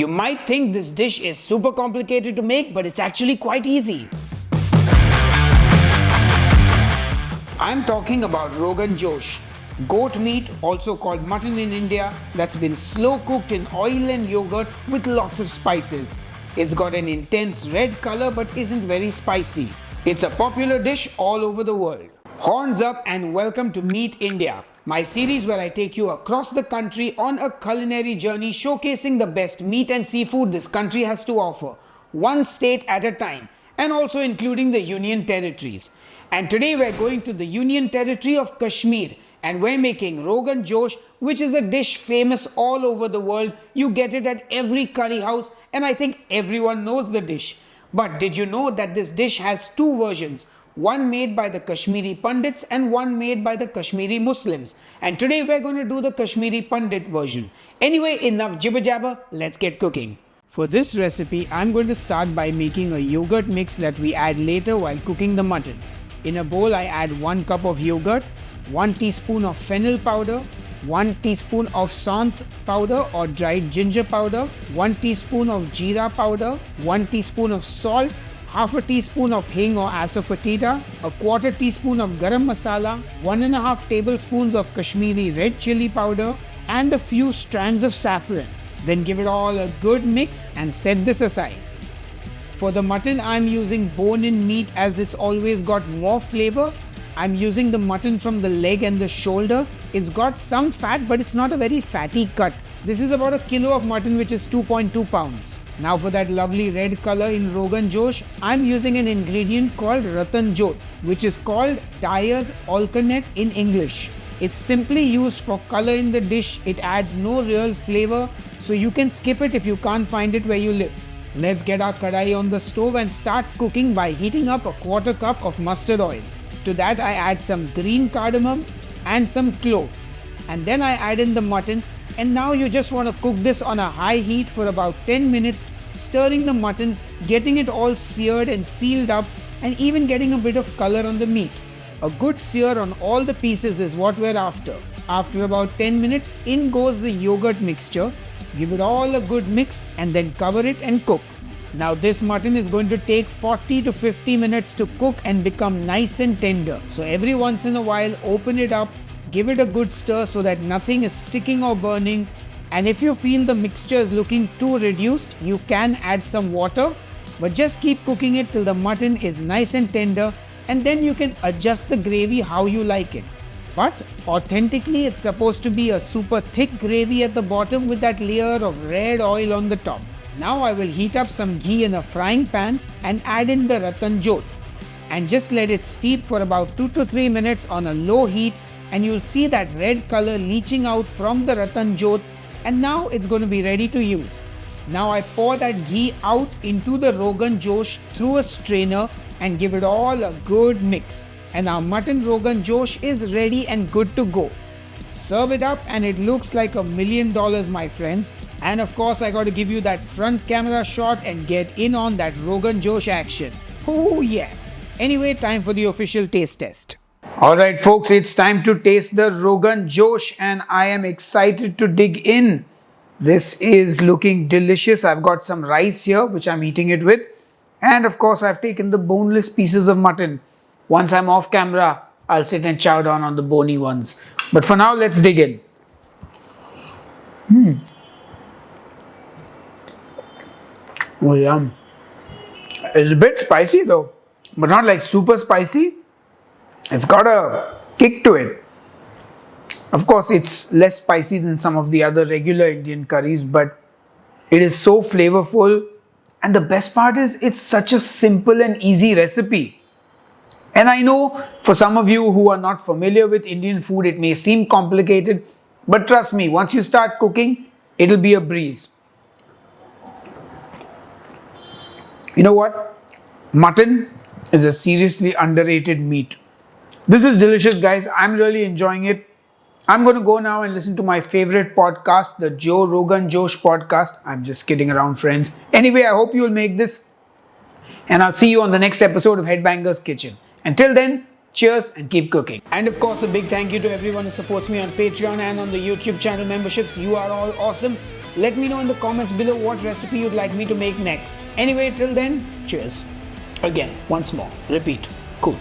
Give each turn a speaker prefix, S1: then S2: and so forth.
S1: You might think this dish is super complicated to make, but it's actually quite easy. I'm talking about Rogan Josh, goat meat, also called mutton in India, that's been slow cooked in oil and yogurt with lots of spices. It's got an intense red color but isn't very spicy. It's a popular dish all over the world. Horns up and welcome to Meet India, my series where I take you across the country on a culinary journey showcasing the best meat and seafood this country has to offer, one state at a time, and also including the Union Territories. And today we're going to the Union Territory of Kashmir and we're making Rogan Josh, which is a dish famous all over the world. You get it at every curry house and I think everyone knows the dish. But did you know that this dish has two versions? One made by the Kashmiri Pandits and one made by the Kashmiri Muslims. And today we're going to do the Kashmiri Pandit version. Anyway, enough jibber jabber, let's get cooking. For this recipe, I'm going to start by making a yogurt mix that we add later while cooking the mutton. In a bowl, I add 1 cup of yogurt, 1 teaspoon of fennel powder, 1 teaspoon of sant powder or dried ginger powder, 1 teaspoon of jeera powder, 1 teaspoon of salt, half a teaspoon of hing or asafoetida, a quarter teaspoon of garam masala, 1.5 tablespoons of Kashmiri red chili powder, and a few strands of saffron. Then give it all a good mix and set this aside. For the mutton, I'm using bone-in meat as it's always got more flavor. I'm using the mutton from the leg and the shoulder. It's got some fat, but it's not a very fatty cut. This is about a kilo of mutton, which is 2.2 pounds. Now for that lovely red color in Rogan Josh, I'm using an ingredient called Ratan Jot, which is called dyer's alternate in English. It's simply used for color in the dish. It adds no real flavor, so you can skip it if you can't find it where you live. Let's get our kadai on the stove and start cooking by heating up a quarter cup of mustard oil. To that I add some green cardamom and some cloves. And then I add in the mutton, and now you just want to cook this on a high heat for about 10 minutes, stirring the mutton, getting it all seared and sealed up, and even getting a bit of color on the meat. A good sear on all the pieces is what we're after. After about 10 minutes, in goes the yogurt mixture. Give it all a good mix and then cover it and cook. Now this mutton is going to take 40 to 50 minutes to cook and become nice and tender. So every once in a while open it up, give it a good stir so that nothing is sticking or burning. And if you feel the mixture is looking too reduced, you can add some water. But just keep cooking it till the mutton is nice and tender, and then you can adjust the gravy how you like it. But authentically, it's supposed to be a super thick gravy at the bottom with that layer of red oil on the top. Now I will heat up some ghee in a frying pan and add in the Ratan Jot. And just let it steep for about 2 to 3 minutes on a low heat, and you'll see that red color leaching out from the Ratan Jot, and now it's going to be ready to use. Now I pour that ghee out into the Rogan Josh through a strainer and give it all a good mix. And our mutton Rogan Josh is ready and good to go. Serve it up and it looks like $1 million, my friends. And of course I got to give you that front camera shot and get in on that Rogan Josh action. Oh yeah. Anyway, time for the official taste test. Alright folks, it's time to taste the Rogan Josh and I am excited to dig in. This is looking delicious. I've got some rice here which I'm eating it with. And of course I've taken the boneless pieces of mutton. Once I'm off camera, I'll sit and chow down on the bony ones. But for now, let's dig in. Oh, yum. It's a bit spicy though, but not like super spicy. It's got a kick to it. Of course, it's less spicy than some of the other regular Indian curries, but it is so flavorful. And the best part is, it's such a simple and easy recipe. And I know for some of you who are not familiar with Indian food, it may seem complicated, but trust me, once you start cooking, it'll be a breeze. You know what? Mutton is a seriously underrated meat. This is delicious, guys. I'm really enjoying it. I'm going to go now and listen to my favorite podcast, the Joe Rogan Josh podcast. I'm just kidding around, friends. Anyway, I hope you'll make this, and I'll see you on the next episode of Headbangers Kitchen. Until then, cheers and keep cooking. And of course, a big thank you to everyone who supports me on Patreon and on the YouTube channel memberships. You are all awesome. Let me know in the comments below what recipe you'd like me to make next. Anyway, till then, cheers. Again, once more, repeat, cool.